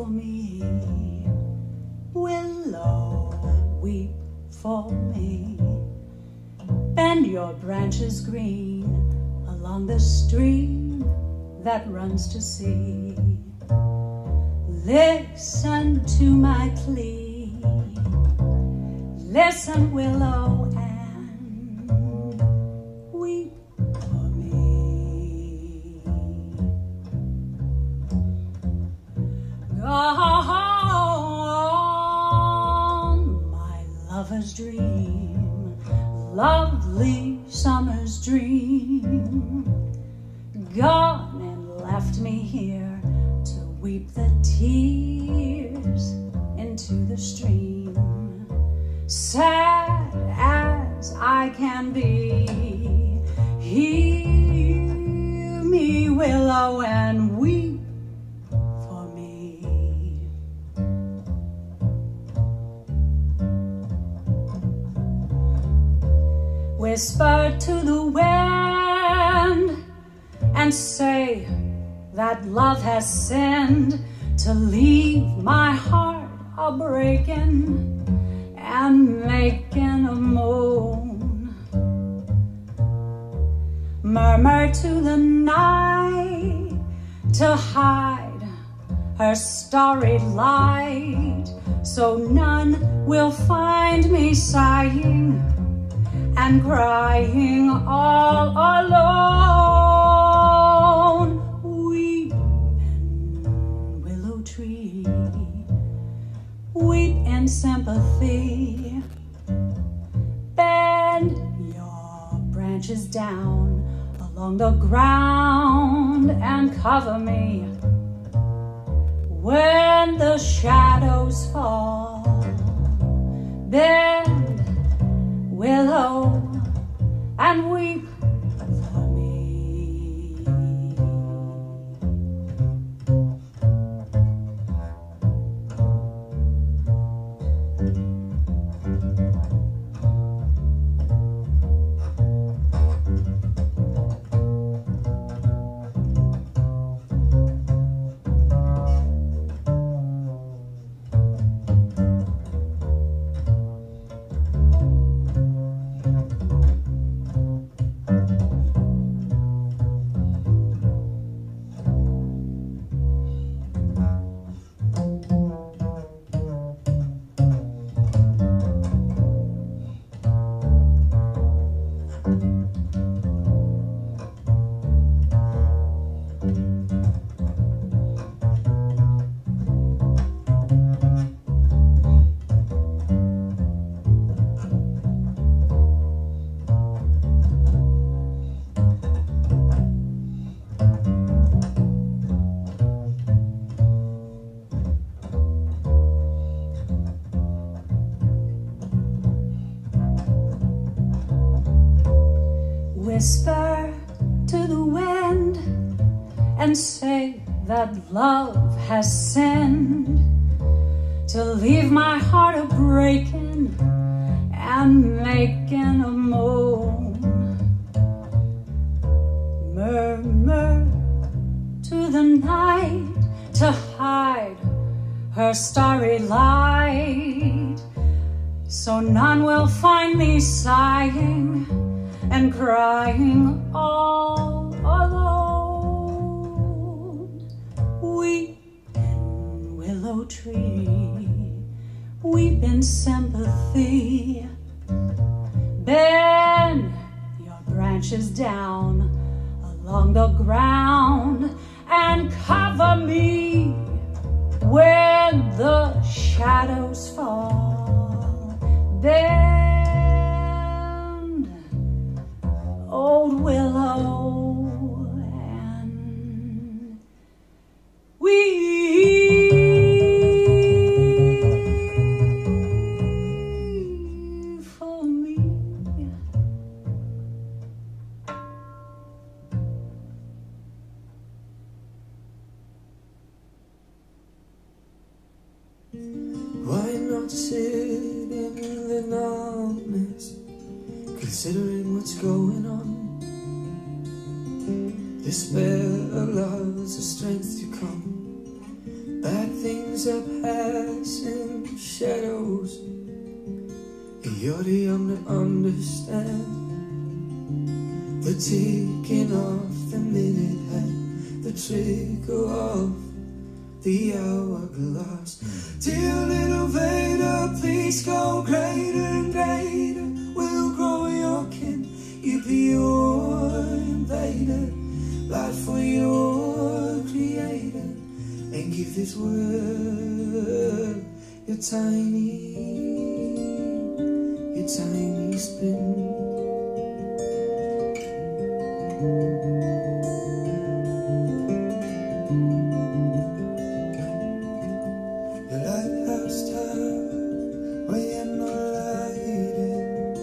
for me. Willow, weep for me. Bend your branches green along the stream that runs to sea. Listen to my plea. Listen, Willow, and weep for me. Gone, my lover's dream, lovely summer's dream. Gone and left me here to weep the tears into the stream. Sad as I can be, hear me, Willow, and weep for me. Whisper to the wind and say that love has sinned to leave my heart a-breaking and making a moan. Murmur to the night to hide her starry light, so none will find me sighing and crying all alone. Weeping willow tree, weep in sympathy. Bend your branches down along the ground and cover me when the shadows fall. Bend, willow, and weep for me. Whisper to the wind and say that love has sinned to leave my heart a-breaking and making a moan. Murmur to the night to hide her starry light, so none will find me sighing and crying all alone. Weep in willow tree, weep in sympathy. Bend your branches down along the ground and cover me when the shadows fall. Bend, old willow, and weep for me. Why not sit in the numbness, considering what's going on? Despair allows the strength to come Bad things are passing shadows, and you're the young to understand. The ticking of the minute hand, the trickle of the hourglass. Dear little Vada, please go greater and greater. We'll grow your kin, you be your invader. Life for your creator, and give this world your tiny spin. The lighthouse tower, where you're not lighted,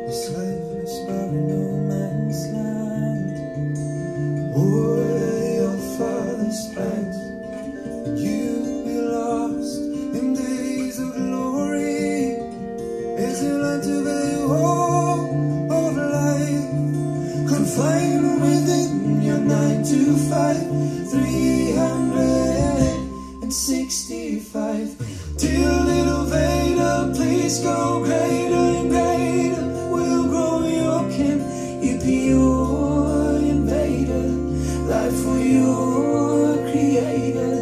the slaveless bar in no man's land. Where your father's hands, and you be lost in days of glory. Is it like to be all of life, confined within your 9 to 5, 365. Dear little Vada, please go greater and greater. We'll grow your kin, you be your invader. Life for your creator,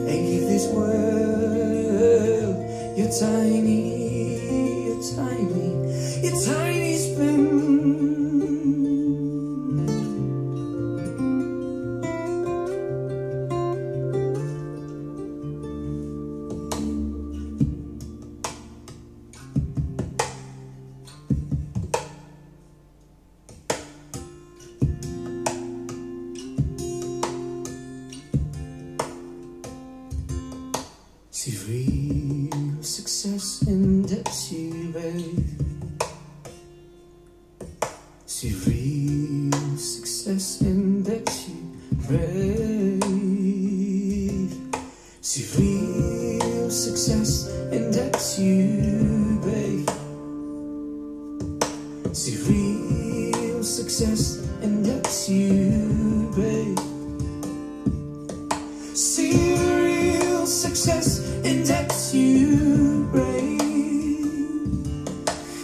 and give this world your tiny spin. See real success in depths you raise. See real success in depths you brave. See real success in depths you brave. See real success in depths you brave. See real success in depths you brave.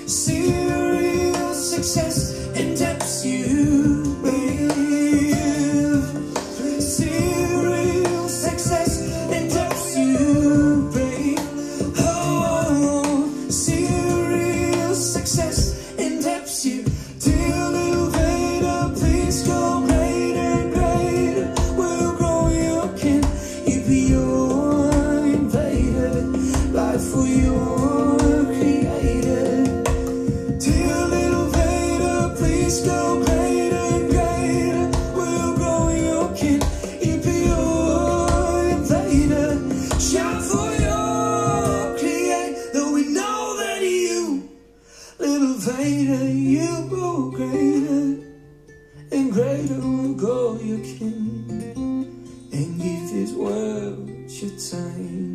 See real success in depths you brave. See real success in depths you brave. Oh, see real success in depths you. Dear little Vada, please go greater and greater. We'll grow your kin, you be your invader. Life for your creator. Dear little Vada, please go greater and greater. We'll grow your kin, you be your invader. Shout for your creator. Though we know that you, little Vada, you grow greater and greater. Will grow your kin, and give this world your time.